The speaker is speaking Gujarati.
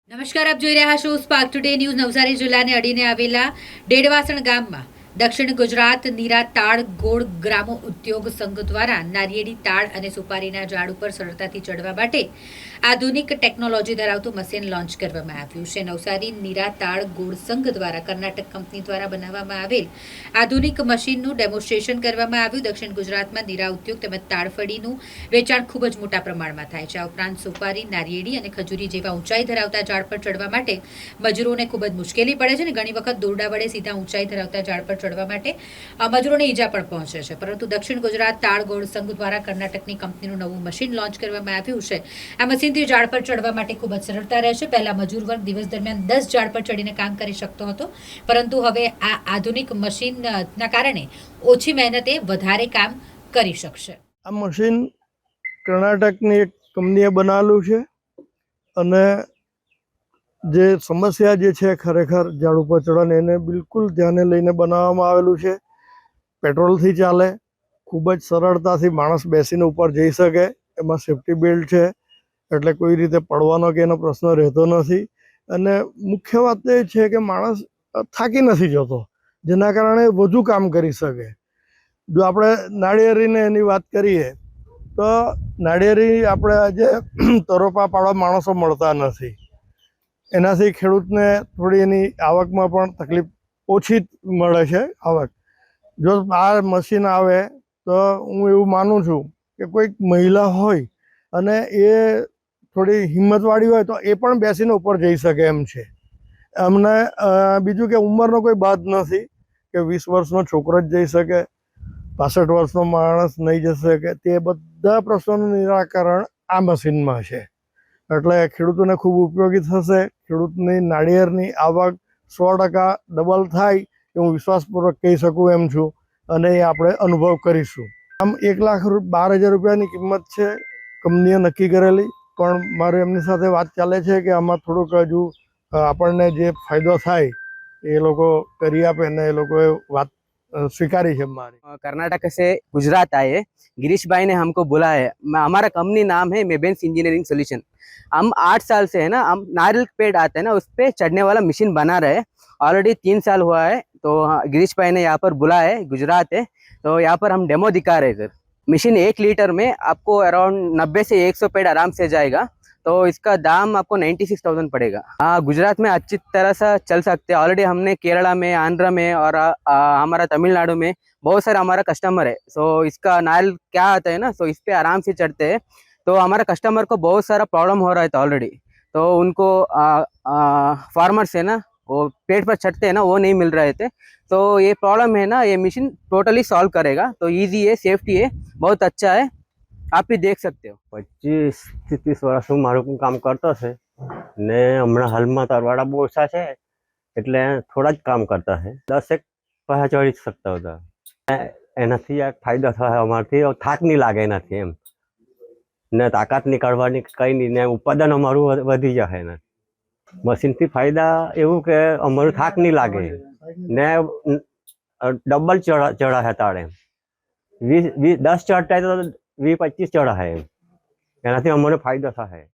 નમસ્કાર, આપ જોઈ રહ્યા છો સ્પાર્ક ટુડે ન્યૂઝ. નવસારી જિલ્લાને અડીને આવેલા ડેડવાસણ ગામમાં દક્ષિણ ગુજરાત નીરા તાળ ગોળ ગ્રામો ઉદ્યોગ સંઘ દ્વારા નારિયેળી તાળ અને સુપારીના ઝાડ ઉપર સરળતાથી ચડવા માટે આધુનિક ટેકનોલોજી ધરાવતું મશીન લોન્ચ કરવામાં આવ્યું છે. નવસારી નીરા તાળ ગોળ સંઘ દ્વારા કર્ણાટક કંપની દ્વારા બનાવવામાં આવેલ આધુનિક મશીનનું ડેમોન્સ્ટ્રેશન કરવામાં આવ્યું. દક્ષિણ ગુજરાતમાં નીરા ઉદ્યોગ તેમજ તાળફળીનું વેચાણ ખૂબ જ મોટા પ્રમાણમાં થાય છે. આ ઉપરાંત સુપારી, નારિયેળી અને ખજૂરી જેવા ઊંચાઈ ધરાવતા ઝાડ પર ચડવા માટે મજૂરોને ખૂબ જ મુશ્કેલી પડે છે અને ઘણી વખત દોરડા વડે સીધા ઊંચાઈ ધરાવતા ઝાડ પર ચડવા માટે મજૂરોને ઈજા પણ પહોંચે છે. પરંતુ દક્ષિણ ગુજરાત તાળ ગોળ સંઘ દ્વારા કર્ણાટકની કંપનીનું નવું મશીન લોન્ચ કરવામાં આવ્યું છે. આ મશીનથી ઝાડ પર ચડવા માટે ખૂબ જ સરળતા રહેશે. પહેલા મજૂર વર્ગ દિવસ દરમિયાન 10 ઝાડ પર ચડીને કામ કરી શકતો હતો, પરંતુ હવે આ આધુનિક મશીનના કારણે ઓછી મહેનતે વધારે કામ કરી શકશે. આ મશીન કર્ણાટકની એક કંપનીએ બનાવેલું છે અને જે સમસ્યા જે છે ખરેખર ઝાડ ઉપર ચડવાની એને બિલકુલ ધ્યાને લઈને બનાવવામાં આવેલું છે. પેટ્રોલથી ચાલે, ખૂબ જ સરળતાથી માણસ બેસીને ઉપર જઈ શકે. એમાં સેફ્ટી બેલ્ટ છે એટલે કોઈ રીતે પડવાનો કે એનો પ્રશ્ન રહેતો નથી. અને મુખ્ય વાત એ છે કે માણસ થાકી નથી જતો, જેના કારણે વધુ કામ કરી શકે. જો આપણે નાળિયેરીને એની વાત કરીએ તો નાળિયેરી આપણે આજે તરોપા પાડવા માણસો મળતા નથી. એનાથી ખેડૂતને થોડી એની આવકમાં પણ તકલીફ ઓછી મળે છે આવક. જો આ મશીન આવે તો હું એવું માનું છું કે કોઈક મહિલા હોય અને એ થોડી હિંમતવાળી હોય તો એ પણ બેસીને ઉપર જઈ શકે એમ છે. અમને બીજું કે ઉંમરનો કોઈ બાદ નથી કે 20 વર્ષનો છોકરો જ જઈ શકે, 65 વર્ષનો માણસ નહીં જઈ શકે. તે બધા પ્રશ્નોનું નિરાકરણ આ મશીનમાં છે. એટલે ખેડૂતોને ખૂબ ઉપયોગી થશે. ખેડૂતની નાળિયેરની આવક 100% ડબલ થાય એ હું વિશ્વાસપૂર્વક કહી શકું એમ છું અને એ આપણે અનુભવ કરીશું. આમ 1,12,000 રૂપિયાની કિંમત છે કંપનીએ નક્કી કરેલી, પણ મારે એમની સાથે વાત ચાલે છે કે આમાં થોડુંક હજુ આપણને જે ફાયદો થાય એ લોકો કરી આપે ને એ લોકોએ વાત स्वीकारी है हमारी। कर्नाटक से गुजरात आए, गिरीश भाई ने हमको बोला है. हमारा कंपनी नाम है मेबेंस इंजीनियरिंग सोल्यूशन. हम 8 साल से है ना, हम नारियल पेड़ आते हैं ना उस पे चढ़ने वाला मशीन बना रहे हैं. ऑलरेडी 3 साल हुआ है. तो गिरीश भाई ने यहाँ पर बुलाया है, गुजरात है, तो यहाँ पर हम डेमो दिखा रहे हैं. सर मशीन 1 लीटर में आपको अराउंड 90 से 100 पेड़ आराम से जाएगा. तो इसका दाम आपको 96,000 पड़ेगा. हाँ, गुजरात में अच्छी तरह से चल सकते हैं. ऑलरेडी हमने केरला में, आंध्र में और हमारा तमिलनाडु में बहुत सारे हमारा कस्टमर है. सो इसका नारियल क्या आता है ना, सो इस पे आराम से चढ़ते हैं. तो हमारा कस्टमर को बहुत सारा प्रॉब्लम हो रहा है था ऑलरेडी. तो उनको फार्मर्स है ना, वो पेड़ पर चढ़ते हैं ना, वो नहीं मिल रहे थे. तो ये प्रॉब्लम है ना, ये मशीन टोटली सॉल्व करेगा. तो ईजी है, सेफ्टी है, बहुत अच्छा है. आप भी देख सकते हो. 25 થી 30 વર્ષ હું મારું કામ કરતો છે ને હમણાં હાલમાં તરવાડા બહુ ઓછા છે એટલે થોડા જ કામ કરતા છે. 10 એક પહેલા ચડી શકતા હતા. એનાથી આ ફાયદો થાય અમારથી, થાક નહીં લાગે એનાથી એમ ને તાકાત નીકળવાની કંઈ નહીં ને ઉત્પાદન અમારું વધી જાય એનાથી. મશીનથી ફાયદા એવું કે અમારું થાક નહીં લાગે ને ડબલ ચડા તાળે 10 ચડતા તો 20-25 ચડા છે એમ. એનાથી અમને ફાયદો થાય.